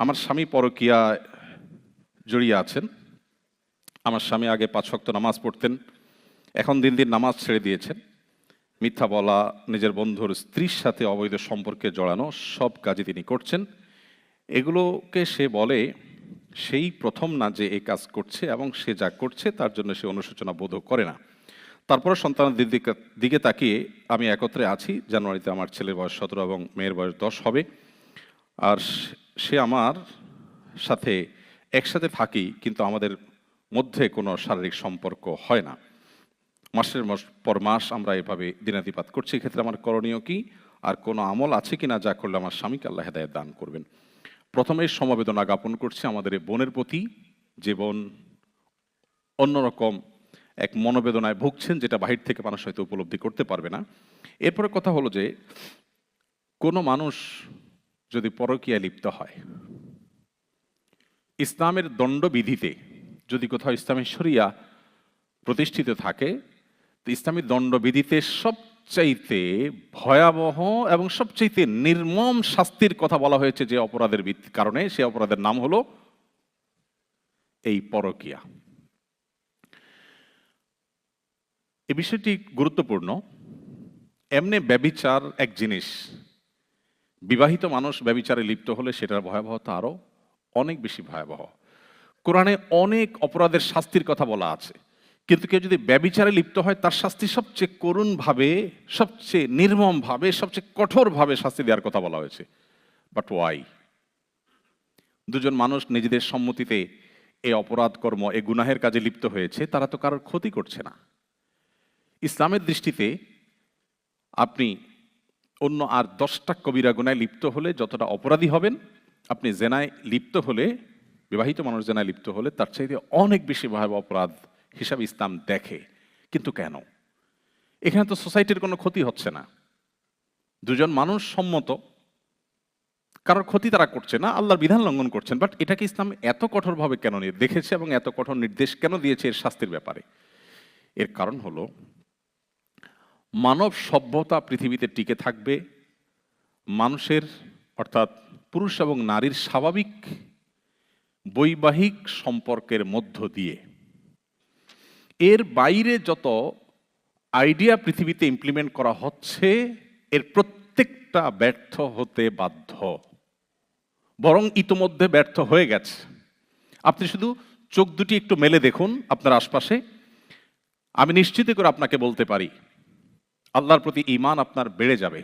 আমার স্বামী পরকীয়ায় জড়িয়ে আছেন। আমার স্বামী আগে ৫ ওয়াক্ত নামাজ পড়তেন, এখন দিন দিন নামাজ ছেড়ে দিয়েছেন। মিথ্যা বলা, নিজের বন্ধুর স্ত্রীর সাথে অবৈধ সম্পর্কে জড়ানো, সব কাজই তিনি করছেন। এগুলোকে সে বলে সেই প্রথম না যে এই কাজ করছে, এবং সে যা করছে তার জন্য সে অনুশোচনা বোধও করে না। তারপরে সন্তানের দিকে তাকিয়ে আমি একত্রে আছি। জানুয়ারিতে আমার ছেলের বয়স ১৭ এবং মেয়ের বয়স 10 হবে। আর সে আমার সাথে একসাথে থাকি, কিন্তু আমাদের মধ্যে কোনো শারীরিক সম্পর্ক হয় না। মাসের পর মাস আমরা এভাবে দিনাতিপাত করছি। এক্ষেত্রে আমার করণীয় কি, আর কোনো আমল আছে কিনা যা করলে আমার স্বামীকে আল্লাহ হেদায়েত দান করবেন? প্রথমে সমবেদনা জ্ঞাপন করছি আমাদের এই বোনের প্রতি, যে বোন অন্যরকম এক মনোবেদনায় ভুগছেন, যেটা বাহির থেকে মানুষ হয়তো উপলব্ধি করতে পারবে না। এরপরে কথা হলো যে কোনো মানুষ যদি পরকীয়ায় লিপ্ত হয়, ইসলামের দণ্ডবিধিতে যদি কোথাও ইসলামী শরিয়া প্রতিষ্ঠিত থাকে, তো ইসলামী দণ্ডবিধিতে সবচাইতে ভয়াবহ এবং সবচাইতে নির্মম শাস্তির কথা বলা হয়েছে যে অপরাধের কারণে, সে অপরাধের নাম হলো এই পরকীয়া। এই বিষয়টি গুরুত্বপূর্ণ। এমনি ব্যভিচার এক জিনিস, বিবাহিত মানুষ ব্যভিচারে লিপ্ত হলে সেটার ভয়াবহতা আরো অনেক বেশি ভয়াবহ। কোরআনে অনেক অপরাধের শাস্তির কথা বলা আছে, কিন্তু কেউ যদি ব্যভিচারে লিপ্ত হয় তার শাস্তি সবচেয়ে করুণভাবে, সবচেয়ে নির্মমভাবে, সবচেয়ে কঠোরভাবে শাস্তি দেওয়ার কথা বলা হয়েছে। But why? দুজন মানুষ নিজেদের সম্মতিতে এই অপরাধ কর্ম, এই গুনাহের কাজে লিপ্ত হয়েছে, তারা তো কারোর ক্ষতি করছে না। ইসলামের দৃষ্টিতে আপনি অন্য আর 10টা কবিরা গুনায় লিপ্ত হলে যতটা অপরাধী হবেন, আপনি জেনায় লিপ্ত হলে, বিবাহিত মানুষ জেনায় লিপ্ত হলে তার চাইতে অনেক বেশি ভয়াবহ অপরাধ হিসাবে ইসলাম দেখে। কিন্তু কেন? এখানে তো সোসাইটির কোনো ক্ষতি হচ্ছে না, দুজন মানুষ সম্মত, কারোর ক্ষতি তারা করছে না, আল্লাহর বিধান লঙ্ঘন করছেন। বাট এটাকে ইসলাম এত কঠোরভাবে কেন দেখেছে এবং এত কঠোর নির্দেশ কেন দিয়েছে এর শাস্তির ব্যাপারে? এর কারণ হলো, মানব সভ্যতা পৃথিবীতে টিকে থাকবে মানুষের, অর্থাৎ পুরুষ এবং নারীর স্বাভাবিক বৈবাহিক সম্পর্কের মধ্য দিয়ে। এর বাইরে যত আইডিয়া পৃথিবীতে ইমপ্লিমেন্ট করা হচ্ছে, এর প্রত্যেকটা ব্যর্থ হতে বাধ্য, বরং ইতোমধ্যে ব্যর্থ হয়ে গেছে। আপনি শুধু চোখ দুটি একটু মেলে দেখুন আপনার আশপাশে, আমি নিশ্চিত করে আপনাকে বলতে পারি আল্লাহর প্রতি ঈমান আপনার বেড়ে যাবে।